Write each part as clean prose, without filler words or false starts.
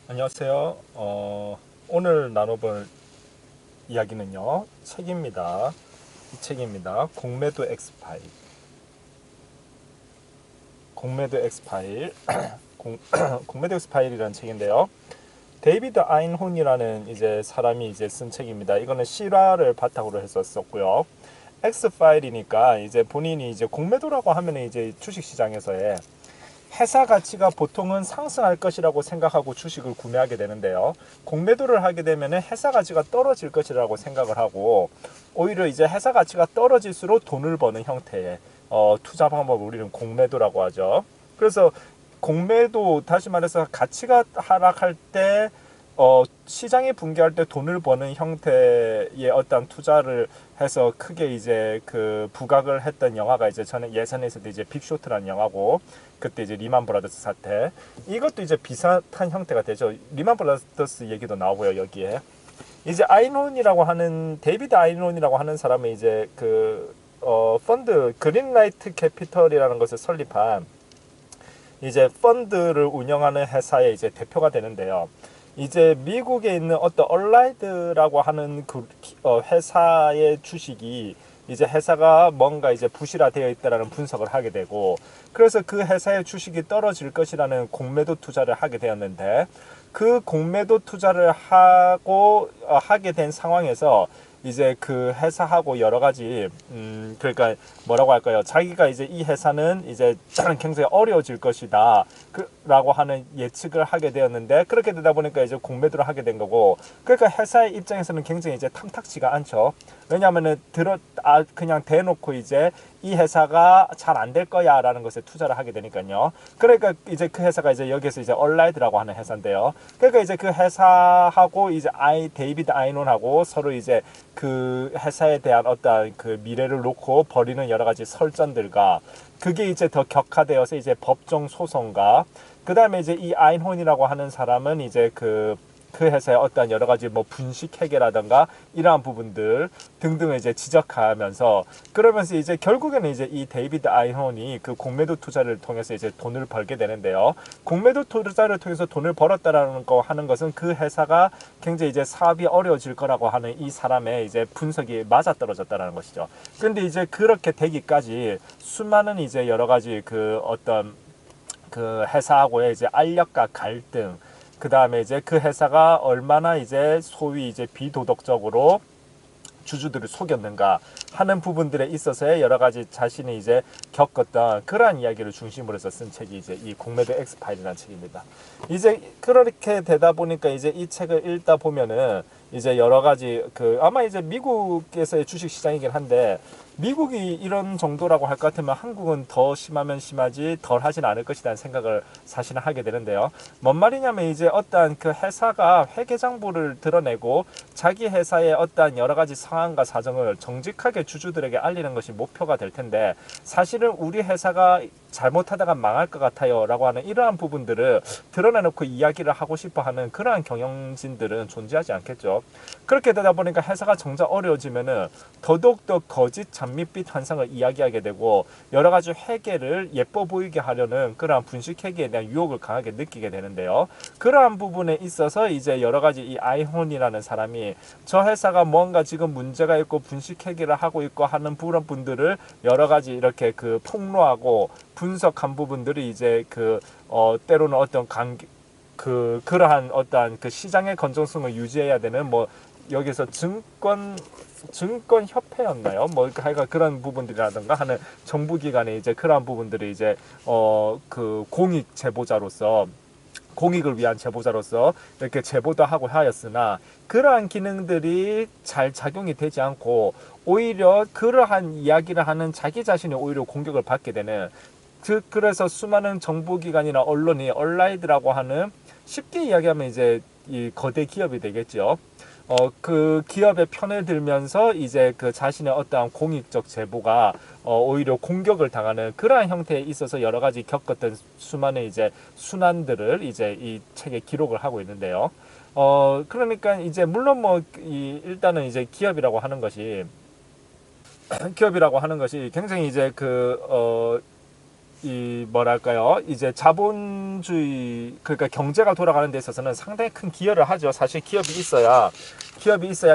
안녕하세요. 오늘 나눠볼 이야기는요, 책입니다. 이 책입니다. 공매도 엑스파일. 공매도 엑스파일. 공매도 엑스파일이라는 책인데요. 데이비드 아인혼이라는 이제 사람이 이제 쓴 책입니다. 이거는 실화를 바탕으로 해서 썼고요. 엑스파일이니까 이제 본인이 이제 공매도라고 하면 이제 주식시장에서의 회사 가치가 보통은 상승할 것이라고 생각하고 주식을 구매하게 되는데요. 공매도를 하게 되면 회사 가치가 떨어질 것이라고 생각을 하고 오히려 이제 회사 가치가 떨어질수록 돈을 버는 형태의 투자 방법을 우리는 공매도라고 하죠. 그래서 공매도 다시 말해서 가치가 하락할 때 시장이 붕괴할 때 돈을 버는 형태의 어떤 투자를 해서 크게 이제 그 부각을 했던 영화가 이제 저는 예전에 있을 때 이제 빅쇼트라는 영화고 그때 이제 리만 브라더스 사태 이것도 이제 비슷한 형태가 되죠. 리만 브라더스 얘기도 나오고요 여기에 이제 아인혼이라고 하는 데이비드 아인혼이라고 하는 사람은 이제 그 펀드 그린라이트 캐피털이라는 것을 설립한 이제 펀드를 운영하는 회사의 이제 대표가 되는데요. 이제 미국에 있는 어떤 얼라이드라고 하는 그 회사의 주식이 이제 회사가 뭔가 이제 부실화되어 있다라는 분석을 하게 되고 그래서 그 회사의 주식이 떨어질 것이라는 공매도 투자를 하게 되었는데 그 공매도 투자를 하게 된 상황에서 이제 그 회사하고 여러 가지 그러니까 뭐라고 할까요? 자기가 이제 이 회사는 이제 굉장히 어려워질 것이다. 라고 하는 예측을 하게 되었는데 그렇게 되다 보니까 이제 공매도를 하게 된 거고 그러니까 회사의 입장에서는 굉장히 이제 탐탁지가 않죠. 왜냐하면은 그냥 대놓고 이제 이 회사가 잘 안 될 거야라는 것에 투자를 하게 되니까요. 그러니까 이제 그 회사가 이제 여기서 이제 얼라이드라고 하는 회사인데요. 그러니까 이제 그 회사하고 이제 데이비드 아이논하고 서로 이제 그 회사에 대한 어떤 그 미래를 놓고 벌이는 여러 가지 설전들과 그게 이제 더 격화되어서 이제 법정 소송과 그 다음에 이제 이 아인혼이라고 하는 사람은 이제 그 회사의 어떤 여러 가지 뭐 분식 회계라든가 이러한 부분들 등등을 이제 지적하면서 그러면서 이제 결국에는 이제 이 데이비드 아인혼이 그 공매도 투자를 통해서 이제 돈을 벌게 되는데요. 공매도 투자를 통해서 돈을 벌었다라는 거 하는 것은 그 회사가 굉장히 이제 사업이 어려워질 거라고 하는 이 사람의 이제 분석이 맞아떨어졌다라는 것이죠. 근데 이제 그렇게 되기까지 수많은 이제 여러 가지 그 어떤 그 회사하고의 이제 알력과 갈등 그 다음에 이제 그 회사가 얼마나 이제 소위 이제 비도덕적으로 주주들을 속였는가 하는 부분들에 있어서의 여러 가지 자신이 이제 겪었던 그러한 이야기를 중심으로 해서 쓴 책이 이제 이 공매도 엑스파일이라는 책입니다. 이제 그렇게 되다 보니까 이제 이 책을 읽다 보면은 이제 여러 가지 그 아마 이제 미국에서의 주식 시장이긴 한데 미국이 이런 정도라고 할 것 같으면 한국은 더 심하면 심하지 덜 하진 않을 것이라는 생각을 사실은 하게 되는데요. 뭔 말이냐면 이제 어떠한 그 회사가 회계장부를 드러내고 자기 회사의 어떠한 여러 가지 상황과 사정을 정직하게 주주들에게 알리는 것이 목표가 될 텐데 사실은 우리 회사가 잘못하다가 망할 것 같아요 라고 하는 이러한 부분들을 드러내놓고 이야기를 하고 싶어 하는 그러한 경영진들은 존재하지 않겠죠. 그렇게 되다 보니까 회사가 정작 어려워지면은 더더욱더 거짓 잔밋빛 환상을 이야기하게 되고 여러 가지 회계를 예뻐 보이게 하려는 그러한 분식 회계에 대한 유혹을 강하게 느끼게 되는데요. 그러한 부분에 있어서 이제 여러 가지 이 아이혼이라는 사람이 저 회사가 뭔가 지금 문제가 있고 분식 회계를 하고 있고 하는 그런 분들을 여러 가지 이렇게 그 폭로하고 분석한 부분들이 이제 때로는 어떤 그러한 어떠한 그 시장의 건전성을 유지해야 되는 뭐 여기서 증권협회였나요? 뭐 하여간 그런 부분들이라든가 하는 정부기관의 이제 그러한 부분들이 이제 그 공익을 위한 제보자로서 이렇게 제보도 하고 하였으나 그러한 기능들이 잘 작용이 되지 않고 오히려 그러한 이야기를 하는 자기 자신이 오히려 공격을 받게 되는 그래서 수많은 정보기관이나 언론이 얼라이드라고 하는 쉽게 이야기하면 이제 이 거대 기업이 되겠죠. 그 기업의 편을 들면서 이제 그 자신의 어떠한 공익적 제보가 오히려 공격을 당하는 그러한 형태에 있어서 여러 가지 겪었던 수많은 이제 순환들을 이제 이 책에 기록을 하고 있는데요. 그러니까 이제 물론 일단은 이제 기업이라고 하는 것이 굉장히 이제 이 뭐랄까요? 이제 자본주의 그러니까 경제가 돌아가는 데 있어서는 상당히 큰 기여를 하죠. 사실 기업이 있어야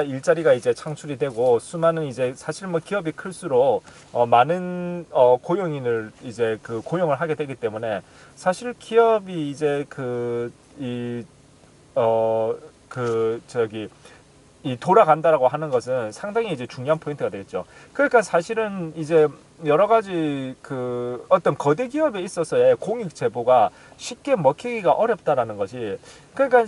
일자리가 이제 창출이 되고 수많은 이제 사실 뭐 기업이 클수록 많은 고용인을 이제 그 고용을 하게 되기 때문에 사실 기업이 이제 이 돌아간다라고 하는 것은 상당히 이제 중요한 포인트가 되겠죠. 그러니까 사실은 이제 여러 가지 그 어떤 거대 기업에 있어서의 공익 제보가 쉽게 먹히기가 어렵다라는 것이 그러니까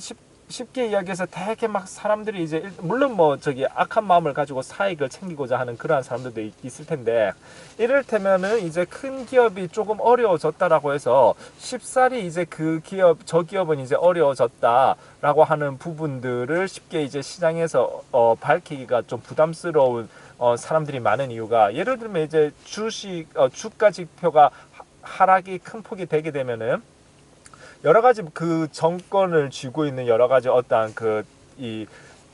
쉽게 이야기해서 되게 막 사람들이 이제 물론 뭐 저기 악한 마음을 가지고 사익을 챙기고자 하는 그러한 사람들도 있을 텐데 이를테면은 이제 큰 기업이 조금 어려워졌다라고 해서 쉽사리 이제 저 기업은 이제 어려워졌다라고 하는 부분들을 쉽게 이제 시장에서 밝히기가 좀 부담스러운 사람들이 많은 이유가 예를 들면 이제 주가 지표가 하락이 큰 폭이 되게 되면은 여러 가지 그 정권을 쥐고 있는 여러 가지 어떠한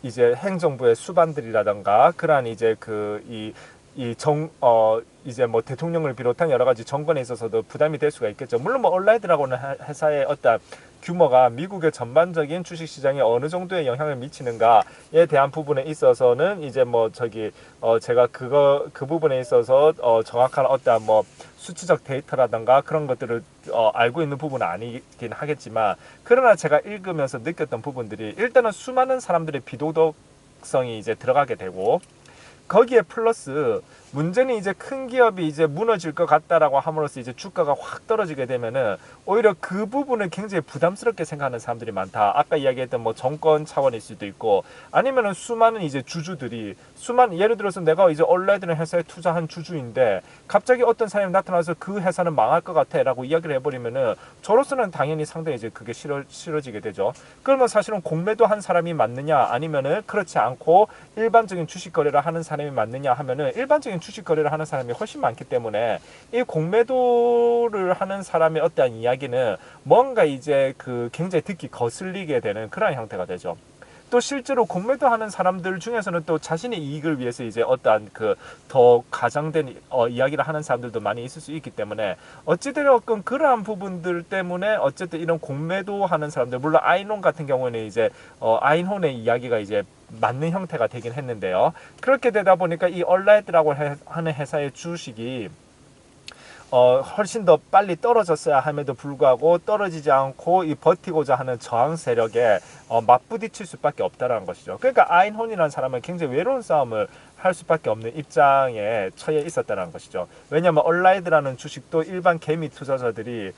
이제 행정부의 수반들이라던가 그러한 이제 이제 뭐 대통령을 비롯한 여러 가지 정권에 있어서도 부담이 될 수가 있겠죠. 물론 뭐 얼라이드라고는 회사의 어떤 규모가 미국의 전반적인 주식시장에 어느 정도의 영향을 미치는가에 대한 부분에 있어서는 이제 뭐 제가 그 부분에 있어서 정확한 어떤 뭐 수치적 데이터라든가 그런 것들을 알고 있는 부분은 아니긴 하겠지만 그러나 제가 읽으면서 느꼈던 부분들이 일단은 수많은 사람들의 비도덕성이 이제 들어가게 되고 거기에 플러스 문제는 이제 큰 기업이 이제 무너질 것 같다라고 함으로써 이제 주가가 확 떨어지게 되면은 오히려 그 부분을 굉장히 부담스럽게 생각하는 사람들이 많다. 아까 이야기했던 뭐 정권 차원일 수도 있고 아니면은 수많은 이제 주주들이 예를 들어서 내가 이제 얼라이드는 회사에 투자한 주주인데 갑자기 어떤 사람이 나타나서 그 회사는 망할 것 같아라고 이야기를 해버리면은 저로서는 당연히 상당히 이제 그게 싫어지게 되죠. 그러면 사실은 공매도 한 사람이 맞느냐 아니면은 그렇지 않고 일반적인 주식 거래를 하는 사람이 맞느냐 하면은 일반적인 주식 거래를 하는 사람이 훨씬 많기 때문에 이 공매도를 하는 사람의 어떠한 이야기는 뭔가 이제 굉장히 듣기 거슬리게 되는 그런 형태가 되죠. 또 실제로 공매도 하는 사람들 중에서는 또 자신의 이익을 위해서 이제 어떠한 더 가장된 이야기를 하는 사람들도 많이 있을 수 있기 때문에 어찌되었건 그러한 부분들 때문에 어쨌든 이런 공매도 하는 사람들 물론 아인혼 같은 경우에는 이제 아인혼의 이야기가 이제 맞는 형태가 되긴 했는데요. 그렇게 되다 보니까 이 얼라이트라고 하는 회사의 주식이 훨씬 더 빨리 떨어졌어야 함에도 불구하고 떨어지지 않고 버티고자 하는 저항 세력에 맞부딪힐 수밖에 없다는 것이죠. 그러니까 아인혼이라는 사람은 굉장히 외로운 싸움을 할 수밖에 없는 입장에 처해 있었다는 것이죠. 왜냐하면 얼라이드라는 주식도 일반 개미 투자자들이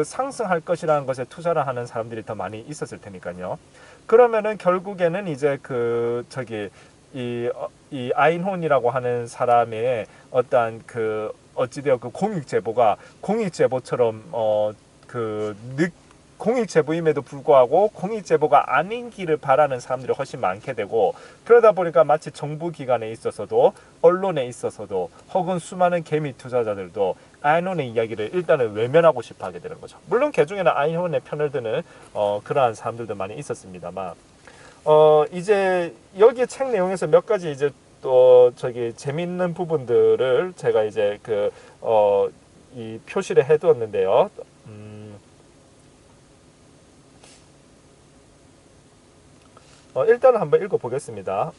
상승할 것이라는 것에 투자를 하는 사람들이 더 많이 있었을 테니까요. 그러면은 결국에는 이제 이 아인혼이라고 하는 사람의 어떠한 어찌되어 공익 제보처럼 공익 제보임에도 불구하고 공익 제보가 아닌 길을 바라는 사람들이 훨씬 많게 되고 그러다 보니까 마치 정부 기관에 있어서도 언론에 있어서도 혹은 수많은 개미 투자자들도 아인혼의 이야기를 일단은 외면하고 싶어 하게 되는 거죠. 물론 개중에는 아인혼의 편을 드는 그러한 사람들도 많이 있었습니다만 이제 여기 책 내용에서 몇 가지 이제 또 재밌는 부분들을 제가 이제 이 표시를 해두었는데요. 일단은 한번 읽어보겠습니다.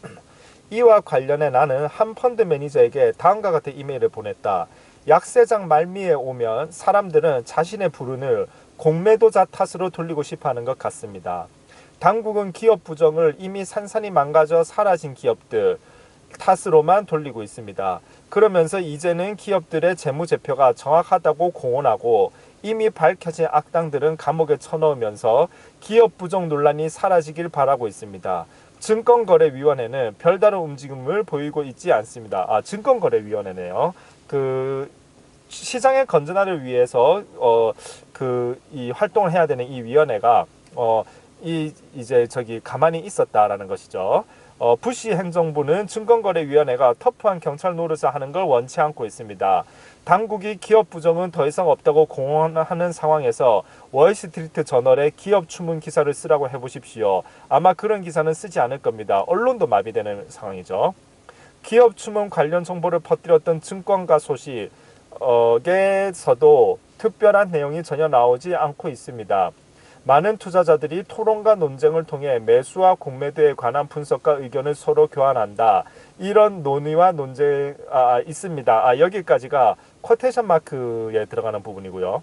이와 관련해 나는 한 펀드 매니저에게 다음과 같은 이메일을 보냈다. 약세장 말미에 오면 사람들은 자신의 불운을 공매도자 탓으로 돌리고 싶어하는 것 같습니다. 당국은 기업 부정을 이미 산산이 망가져 사라진 기업들 탓으로만 돌리고 있습니다. 그러면서 이제는 기업들의 재무제표가 정확하다고 공언하고 이미 밝혀진 악당들은 감옥에 쳐넣으면서 기업 부정 논란이 사라지길 바라고 있습니다. 증권거래위원회는 별다른 움직임을 보이고 있지 않습니다. 증권거래위원회네요. 시장의 건전화를 위해서 이 활동을 해야 되는 이 위원회가 이제 가만히 있었다라는 것이죠. 부시 행정부는 증권거래위원회가 터프한 경찰 노릇을 하는 걸 원치 않고 있습니다. 당국이 기업 부정은 더 이상 없다고 공언하는 상황에서 월스트리트 저널에 기업 추문 기사를 쓰라고 해보십시오. 아마 그런 기사는 쓰지 않을 겁니다. 언론도 마비되는 상황이죠. 기업 추문 관련 정보를 퍼뜨렸던 증권가 소식에서도 특별한 내용이 전혀 나오지 않고 있습니다. 많은 투자자들이 토론과 논쟁을 통해 매수와 공매도에 관한 분석과 의견을 서로 교환한다. 이런 논의와 논쟁 있습니다. 여기까지가 쿼테이션 마크에 들어가는 부분이고요.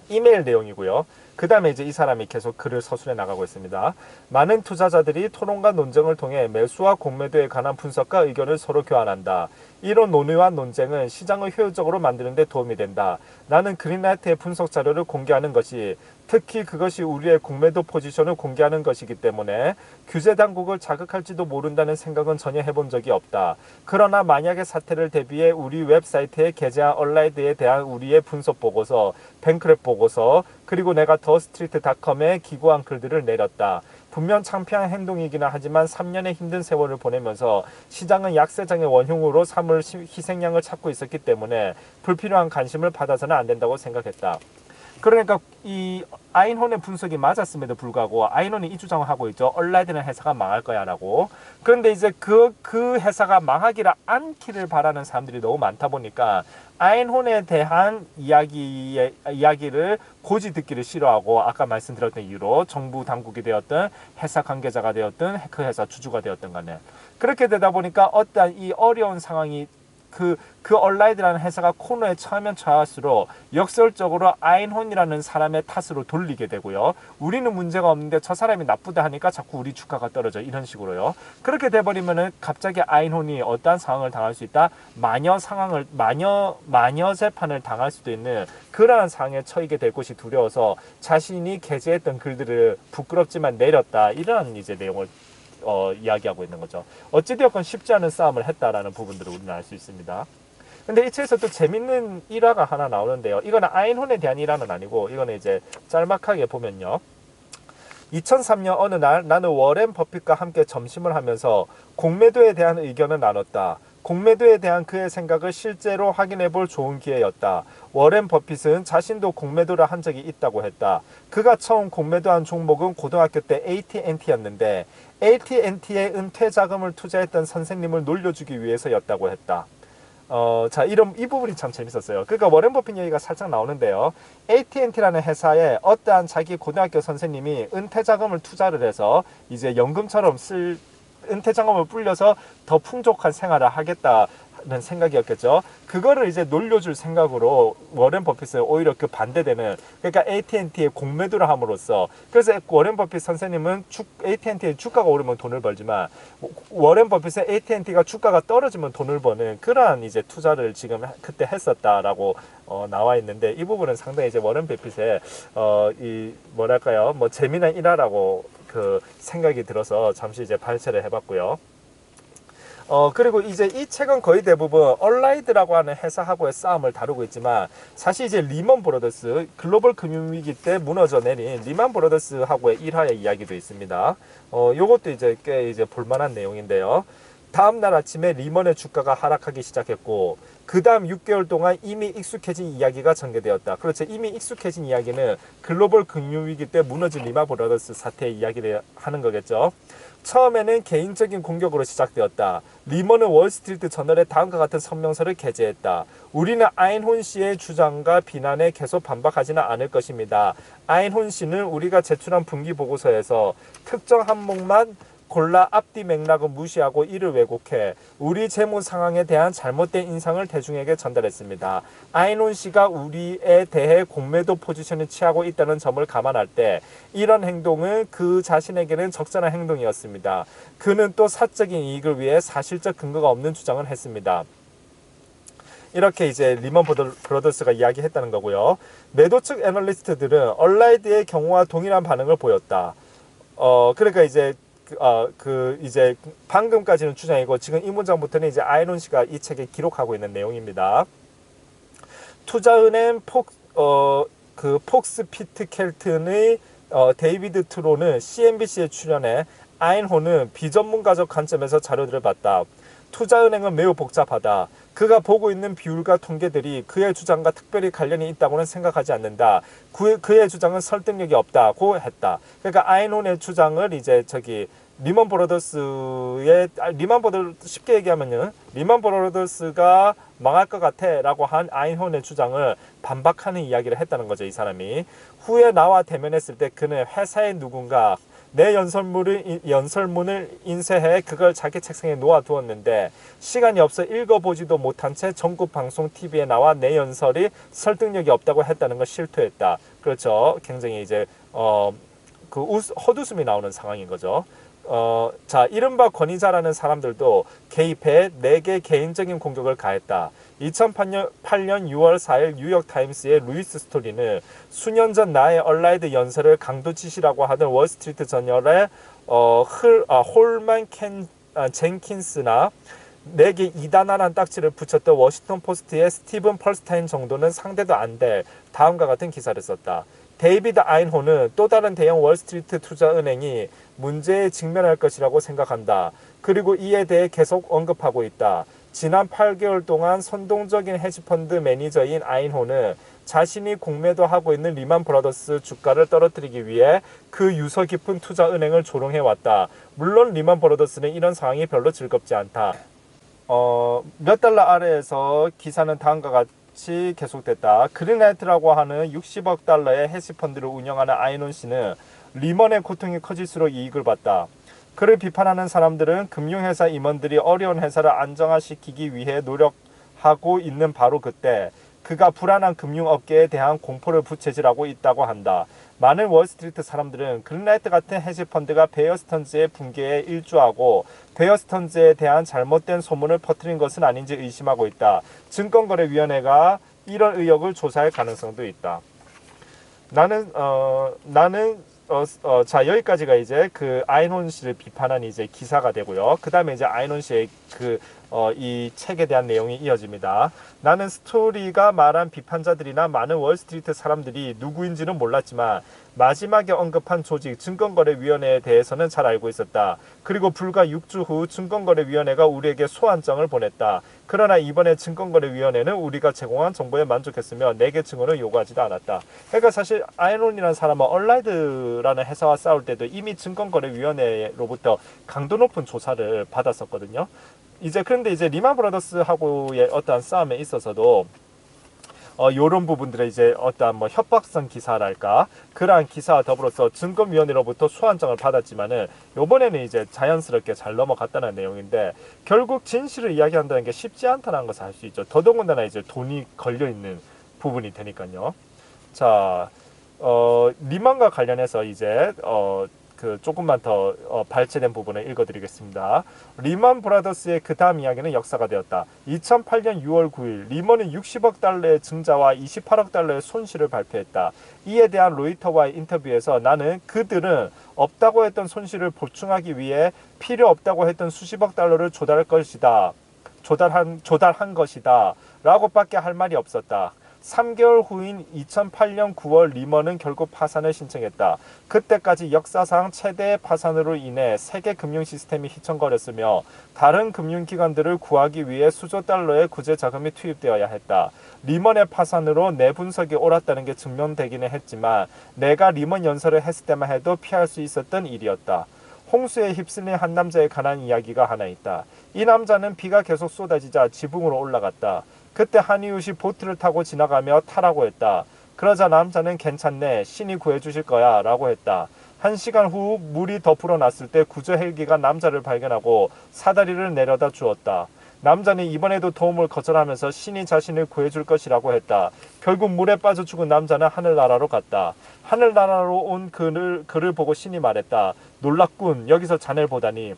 이메일 내용이고요. 그 다음에 이제 이 사람이 계속 글을 서술해 나가고 있습니다. 많은 투자자들이 토론과 논쟁을 통해 매수와 공매도에 관한 분석과 의견을 서로 교환한다. 이런 논의와 논쟁은 시장을 효율적으로 만드는 데 도움이 된다. 나는 그린라이트의 분석 자료를 공개하는 것이 특히 그것이 우리의 공매도 포지션을 공개하는 것이기 때문에 규제 당국을 자극할지도 모른다는 생각은 전혀 해본 적이 없다. 그러나 만약의 사태를 대비해 우리 웹사이트에 게재한 얼라이드에 대한 우리의 분석 보고서, 뱅크랩 보고서, 그리고 내가 더스트리트닷컴에 기고한 글들을 내렸다. 분명 창피한 행동이기는 하지만 3년의 힘든 세월을 보내면서 시장은 약세장의 원흉으로 삼을 희생양을 찾고 있었기 때문에 불필요한 관심을 받아서는 안 된다고 생각했다. 그러니까 이 아인혼의 분석이 맞았음에도 불구하고 아인혼이 이 주장을 하고 있죠. 얼라이드는 회사가 망할 거야 라고. 그런데 이제 그 회사가 망하기를 않기를 바라는 사람들이 너무 많다 보니까 아인혼에 대한 이야기를 고지 듣기를 싫어하고 아까 말씀드렸던 이유로 정부 당국이 되었든 회사 관계자가 되었든 그 회사 주주가 되었든 간에 그렇게 되다 보니까 어떠한 이 어려운 상황이 그 얼라이드라는 회사가 코너에 처하면 처할수록 역설적으로 아인혼이라는 사람의 탓으로 돌리게 되고요. 우리는 문제가 없는데 저 사람이 나쁘다 하니까 자꾸 우리 주가가 떨어져 이런 식으로요. 그렇게 돼버리면은 갑자기 아인혼이 어떠한 상황을 당할 수 있다? 마녀 재판을 당할 수도 있는 그러한 상황에 처하게 될 것이 두려워서 자신이 게재했던 글들을 부끄럽지만 내렸다. 이런 이제 내용을 이야기하고 있는 거죠. 어찌되었건 쉽지 않은 싸움을 했다라는 부분들을 우리는 알 수 있습니다. 근데 이 책에서 또 재밌는 일화가 하나 나오는데요. 이거는 아인혼에 대한 일화는 아니고 이거는 이제 짤막하게 보면요. 2003년 어느 날 나는 워렌 버핏과 함께 점심을 하면서 공매도에 대한 의견을 나눴다. 공매도에 대한 그의 생각을 실제로 확인해 볼 좋은 기회였다. 워렌 버핏은 자신도 공매도를 한 적이 있다고 했다. 그가 처음 공매도한 종목은 고등학교 때 AT&T였는데 AT&T에 은퇴 자금을 투자했던 선생님을 놀려주기 위해서였다고 했다. 이 부분이 참 재밌었어요. 그러니까 워렌 버핏 얘기가 살짝 나오는데요. AT&T라는 회사에 어떠한 자기 고등학교 선생님이 은퇴 자금을 투자를 해서 이제 연금처럼 은퇴 자금을 불려서 더 풍족한 생활을 하겠다는 생각이었겠죠. 그거를 이제 놀려줄 생각으로 워렌 버핏은 오히려 그 반대되는, 그러니까 AT&T에 공매도를 함으로써, 그래서 워렌 버핏 선생님은 AT&T의 주가가 오르면 돈을 벌지만 워렌 버핏은 AT&T가 주가가 떨어지면 돈을 버는 그러한 이제 투자를 지금 그때 했었다라고 나와 있는데, 이 부분은 상당히 이제 워렌 버핏의 이 뭐랄까요, 뭐 재미난 일화라고 그 생각이 들어서 잠시 이제 발췌를 해봤고요. 그리고 이제 이 책은 거의 대부분 얼라이드라고 하는 회사하고의 싸움을 다루고 있지만, 사실 이제 리먼 브로더스, 글로벌 금융위기 때 무너져 내린 리먼 브로더스하고의 일화의 이야기도 있습니다. 요것도 이제 꽤 이제 볼만한 내용인데요. 다음날 아침에 리먼의 주가가 하락하기 시작했고, 그 다음 6개월 동안 이미 익숙해진 이야기가 전개되었다. 그렇죠. 이미 익숙해진 이야기는 글로벌 금융위기 때 무너진 리먼 브로더스 사태의 이야기를 하는 거겠죠. 처음에는 개인적인 공격으로 시작되었다. 리먼은 월스트리트 저널에 다음과 같은 성명서를 게재했다. 우리는 아인혼 씨의 주장과 비난에 계속 반박하지는 않을 것입니다. 아인혼 씨는 우리가 제출한 분기 보고서에서 특정 항목만 골라 앞뒤 맥락을 무시하고 이를 왜곡해 우리 재무 상황에 대한 잘못된 인상을 대중에게 전달했습니다. 아인혼 씨가 우리에 대해 공매도 포지션을 취하고 있다는 점을 감안할 때 이런 행동은 그 자신에게는 적절한 행동이었습니다. 그는 또 사적인 이익을 위해 사실적 근거가 없는 주장을 했습니다. 이렇게 이제 리먼 브로더스가 이야기했다는 거고요. 매도 측 애널리스트들은 얼라이드의 경우와 동일한 반응을 보였다. 그러니까 이제 이제 방금까지는 주장이고, 지금 이 문장부터는 이제 아이론 씨가 이 책에 기록하고 있는 내용입니다. 투자은행 폭스 피트 켈튼의 데이비드 트로는 CNBC에 출연해 아인혼은 비전문가적 관점에서 자료들을 봤다. 투자은행은 매우 복잡하다. 그가 보고 있는 비율과 통계들이 그의 주장과 특별히 관련이 있다고는 생각하지 않는다. 그의 주장은 설득력이 없다고 했다. 그러니까 아인혼의 주장을 이제 리먼 브로더스의 쉽게 얘기하면요, 리먼 브로더스가 망할 것 같아라고 한 아인혼의 주장을 반박하는 이야기를 했다는 거죠. 이 사람이 후에 나와 대면했을 때 그는 회사의 누군가 내 연설문을 인쇄해 그걸 자기 책상에 놓아두었는데 시간이 없어 읽어보지도 못한 채 전국 방송 TV에 나와 내 연설이 설득력이 없다고 했다는 걸 실토했다. 그렇죠. 굉장히 이제 헛웃음이 나오는 상황인 거죠. 자, 이른바 권위자라는 사람들도 개입해 내게 개인적인 공격을 가했다. 2008년 6월 4일 뉴욕타임스의 루이스 스토리는 수년 전 나의 얼라이드 연설을 강도짓이라고 하던 월스트리트 저널의 홀만 젠킨스나 내게 이단아란 딱지를 붙였던 워싱턴 포스트의 스티븐 펄스타인 정도는 상대도 안 될 다음과 같은 기사를 썼다. 데이비드 아인혼은 또 다른 대형 월스트리트 투자은행이 문제에 직면할 것이라고 생각한다. 그리고 이에 대해 계속 언급하고 있다. 지난 8개월 동안 선동적인 헤지펀드 매니저인 아인혼은 자신이 공매도 하고 있는 리만 브라더스 주가를 떨어뜨리기 위해 그 유서 깊은 투자은행을 조롱해왔다. 물론 리만 브라더스는 이런 상황이 별로 즐겁지 않다. 몇 달러 아래에서 기사는 다음과 같이 계속됐다. 그린라이트라고 하는 60억 달러의 헤지펀드를 운영하는 아인혼 씨는 리먼의 고통이 커질수록 이익을 봤다. 그를 비판하는 사람들은 금융회사 임원들이 어려운 회사를 안정화시키기 위해 노력하고 있는 바로 그때 그가 불안한 금융업계에 대한 공포를 부채질하고 있다고 한다. 많은 월스트리트 사람들은 그린라이트 같은 헤지펀드가 베어 스턴즈의 붕괴에 일조하고 베어 스턴즈에 대한 잘못된 소문을 퍼뜨린 것은 아닌지 의심하고 있다. 증권거래위원회가 이런 의혹을 조사할 가능성도 있다. 자, 여기까지가 이제 그 아인혼 씨를 비판한 이제 기사가 되고요. 그 다음에 이제 아인혼 씨의 이 책에 대한 내용이 이어집니다. 나는 스토리가 말한 비판자들이나 많은 월스트리트 사람들이 누구인지는 몰랐지만 마지막에 언급한 조직 증권거래위원회에 대해서는 잘 알고 있었다. 그리고 불과 6주 후 증권거래위원회가 우리에게 소환장을 보냈다. 그러나 이번에 증권거래위원회는 우리가 제공한 정보에 만족했으며 내게 증언을 요구하지도 않았다. 그러니까 사실 아인혼이라는 사람은 얼라이드라는 회사와 싸울 때도 이미 증권거래위원회로부터 강도 높은 조사를 받았었거든요. 그런데 이제 리만 브라더스하고의 어떠한 싸움에 있어서도 요런 부분들의 이제 어떠한 협박성 기사랄까 그러한 기사와 더불어서 증권위원회로부터 소환장을 받았지만은 요번에는 이제 자연스럽게 잘 넘어갔다는 내용인데 결국 진실을 이야기한다는 게 쉽지 않다는 것을 알 수 있죠. 더더군다나 이제 돈이 걸려 있는 부분이 되니까요. 자, 리만과 관련해서 이제 조금만 더 발췌된 부분을 읽어드리겠습니다. 리먼 브라더스의 그 다음 이야기는 역사가 되었다. 2008년 6월 9일 리먼은 60억 달러의 증자와 28억 달러의 손실을 발표했다. 이에 대한 로이터와의 인터뷰에서 나는 그들은 없다고 했던 손실을 보충하기 위해 필요 없다고 했던 수십억 달러를 조달한 것이다 라고밖에 할 말이 없었다. 3개월 후인 2008년 9월 리먼은 결국 파산을 신청했다. 그때까지 역사상 최대의 파산으로 인해 세계 금융 시스템이 휘청거렸으며 다른 금융기관들을 구하기 위해 수조 달러의 구제 자금이 투입되어야 했다. 리먼의 파산으로 내 분석이 옳았다는 게 증명되기는 했지만 내가 리먼 연설을 했을 때만 해도 피할 수 있었던 일이었다. 홍수에 휩쓸린 한 남자에 관한 이야기가 하나 있다. 이 남자는 비가 계속 쏟아지자 지붕으로 올라갔다. 그때 한이웃이 보트를 타고 지나가며 타라고 했다. 그러자 남자는 괜찮네. 신이 구해주실 거야 라고 했다. 1시간 후 물이 더 불어났을 때 구조 헬기가 남자를 발견하고 사다리를 내려다 주었다. 남자는 이번에도 도움을 거절하면서 신이 자신을 구해줄 것이라고 했다. 결국 물에 빠져 죽은 남자는 하늘나라로 갔다. 하늘나라로 온 그를 보고 신이 말했다. 놀랍군. 여기서 자네를 보다니.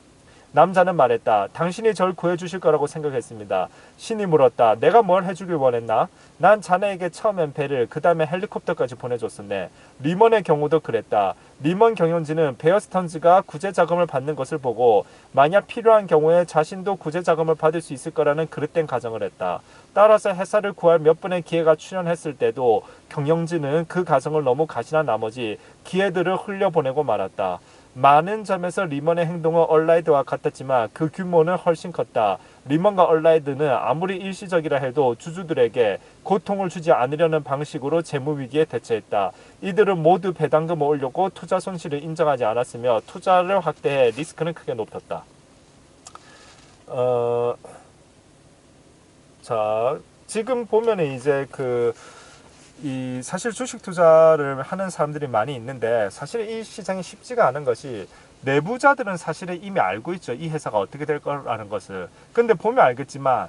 남자는 말했다. 당신이 절 구해주실 거라고 생각했습니다. 신이 물었다. 내가 뭘 해주길 원했나? 난 자네에게 처음엔 배를 그 다음에 헬리콥터까지 보내줬었네. 리먼의 경우도 그랬다. 리먼 경영진은 베어 스턴즈가 구제 자금을 받는 것을 보고 만약 필요한 경우에 자신도 구제 자금을 받을 수 있을 거라는 그릇된 가정을 했다. 따라서 회사를 구할 몇 번의 기회가 출현했을 때도 경영진은 그 가정을 너무 가신한 나머지 기회들을 흘려보내고 말았다. 많은 점에서 리먼의 행동은 얼라이드와 같았지만 그 규모는 훨씬 컸다. 리먼과 얼라이드는 아무리 일시적이라 해도 주주들에게 고통을 주지 않으려는 방식으로 재무위기에 대처했다. 이들은 모두 배당금을 올렸고 투자 손실을 인정하지 않았으며 투자를 확대해 리스크는 크게 높였다. 자, 지금 보면은 이제 사실 주식 투자를 하는 사람들이 많이 있는데 사실 이 시장이 쉽지가 않은 것이 내부자들은 사실은 이미 알고 있죠. 이 회사가 어떻게 될 거라는 것을. 근데 보면 알겠지만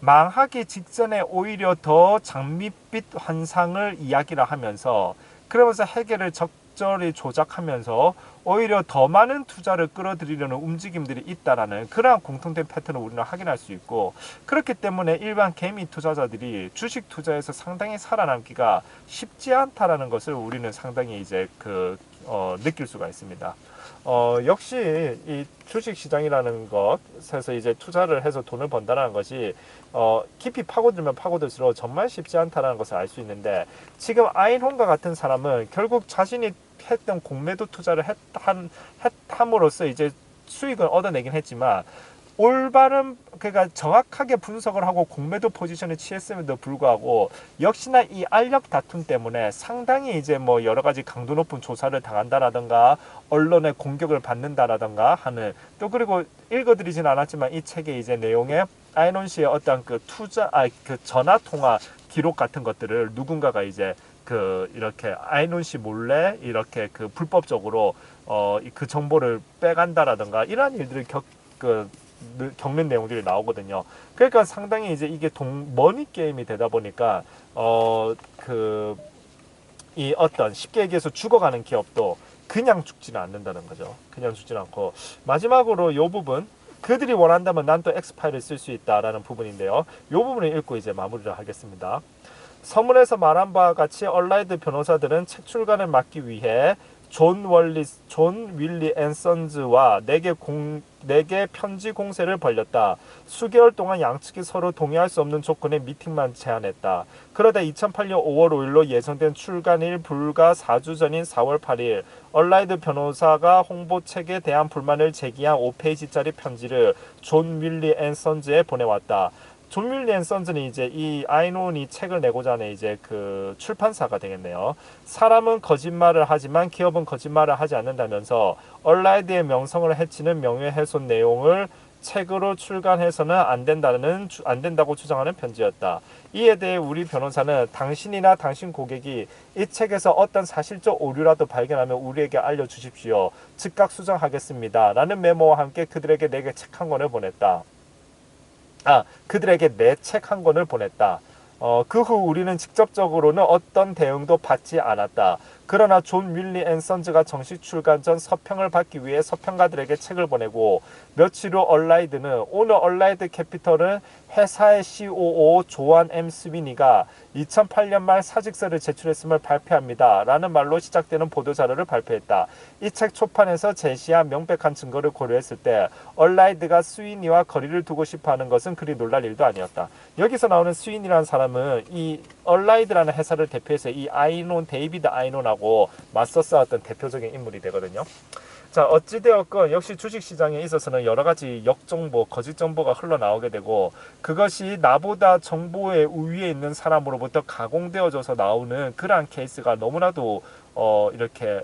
망하기 직전에 오히려 더 장밋빛 환상을 이야기를 하면서 그러면서 해결을 적절히 조작하면서 오히려 더 많은 투자를 끌어들이려는 움직임들이 있다라는 그러한 공통된 패턴을 우리는 확인할 수 있고, 그렇기 때문에 일반 개미 투자자들이 주식 투자에서 상당히 살아남기가 쉽지 않다라는 것을 우리는 상당히 이제 느낄 수가 있습니다. 역시 이 주식 시장이라는 것에서 이제 투자를 해서 돈을 번다는 것이 깊이 파고들면 파고들수록 정말 쉽지 않다는 것을 알 수 있는데, 지금 아인홈과 같은 사람은 결국 자신이 했던 공매도 투자를 함으로써 이제 수익을 얻어내긴 했지만 올바른, 그러니까 정확하게 분석을 하고 공매도 포지션을 취했음에도 불구하고 역시나 이 알력 다툼 때문에 상당히 이제 뭐 여러 가지 강도 높은 조사를 당한다라든가 언론의 공격을 받는다라든가 하는, 또 그리고 읽어드리진 않았지만 이 책의 이제 내용에 아이논 씨의 어떤 그 전화 통화 기록 같은 것들을 누군가가 이제 이렇게 아이논 씨 몰래 이렇게 불법적으로 그 정보를 빼간다라든가 이러한 일들을 겪는 내용들이 나오거든요. 그러니까 상당히 이제 이게 머니 게임이 되다 보니까 이 어떤 쉽게 얘기해서 죽어가는 기업도 그냥 죽지는 않는다는 거죠. 그냥 죽지는 않고, 마지막으로 이 부분, 그들이 원한다면 난 또 엑스파일을 쓸 수 있다라는 부분인데요. 이 부분을 읽고 이제 마무리를 하겠습니다. 서문에서 말한 바와 같이 얼라이드 변호사들은 책 출간을 막기 위해 존 윌리 앤 선즈와 4개 편지 공세를 벌였다. 수개월 동안 양측이 서로 동의할 수 없는 조건의 미팅만 제안했다. 그러다 2008년 5월 5일로 예정된 출간일 불과 4주 전인 4월 8일 얼라이드 변호사가 홍보책에 대한 불만을 제기한 5페이지짜리 편지를 존 윌리 앤 선즈에 보내왔다. 존 윌리 앤 선즈는 이제 이 아이논이 책을 내고자 하는 이제 출판사가 되겠네요. 사람은 거짓말을 하지만 기업은 거짓말을 하지 않는다면서 얼라이드의 명성을 해치는 명예훼손 내용을 책으로 출간해서는 안 된다고 주장하는 편지였다. 이에 대해 우리 변호사는 당신이나 당신 고객이 이 책에서 어떤 사실적 오류라도 발견하면 우리에게 알려주십시오. 즉각 수정하겠습니다. 라는 메모와 함께 그들에게 내게 책 한 권을 보냈다. 그들에게 내 책 한 권을 보냈다. 그 후 우리는 직접적으로는 어떤 대응도 받지 않았다. 그러나 존 윌리 앤 선즈가 정식 출간 전 서평을 받기 위해 서평가들에게 책을 보내고 며칠 후 얼라이드는 오늘 얼라이드 캐피털은 회사의 COO 조한 M. 스위니가 2008년 말 사직서를 제출했음을 발표합니다. 라는 말로 시작되는 보도자료를 발표했다. 이 책 초판에서 제시한 명백한 증거를 고려했을 때 얼라이드가 스위니와 거리를 두고 싶어하는 것은 그리 놀랄 일도 아니었다. 여기서 나오는 스위니라는 사람은 이 얼라이드라는 회사를 대표해서 이 데이비드 아이논하고 맞서 싸웠던 대표적인 인물이 되거든요. 자, 어찌되었건 역시 주식시장에 있어서는 여러가지 역정보, 거짓 정보가 흘러나오게 되고, 그것이 나보다 정보의 우위에 있는 사람으로부터 가공되어져서 나오는 그러한 케이스가 너무나도 이렇게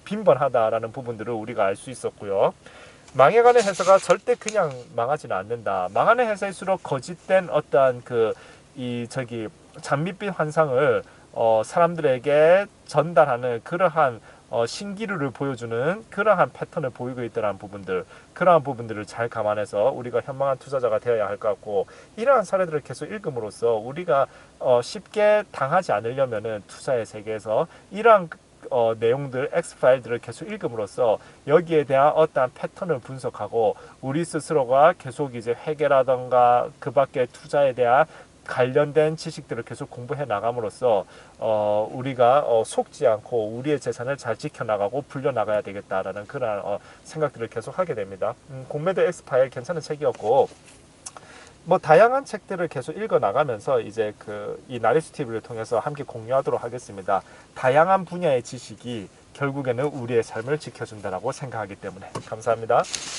빈번하다라는 부분들을 우리가 알 수 있었고요. 망해가는 회사가 절대 그냥 망하지는 않는다. 망하는 회사일수록 거짓된 어떠한 잔밋빛 환상을 사람들에게 전달하는 그러한 신기루를 보여주는 그러한 패턴을 보이고 있다는 부분들, 그러한 부분들을 잘 감안해서 우리가 현명한 투자자가 되어야 할 것 같고, 이러한 사례들을 계속 읽음으로써 우리가 쉽게 당하지 않으려면은 투자의 세계에서 이러한 내용들, X파일들을 계속 읽음으로써 여기에 대한 어떠한 패턴을 분석하고 우리 스스로가 계속 이제 회계라던가 그 밖에 투자에 대한 관련된 지식들을 계속 공부해 나감으로써 우리가 속지 않고 우리의 재산을 잘 지켜나가고 불려나가야 되겠다라는 그런 생각들을 계속 하게 됩니다. 공매도 엑스파일 괜찮은 책이었고, 뭐 다양한 책들을 계속 읽어 나가면서 이제 이 나리수 TV를 통해서 함께 공유하도록 하겠습니다. 다양한 분야의 지식이 결국에는 우리의 삶을 지켜준다라고 생각하기 때문에 감사합니다.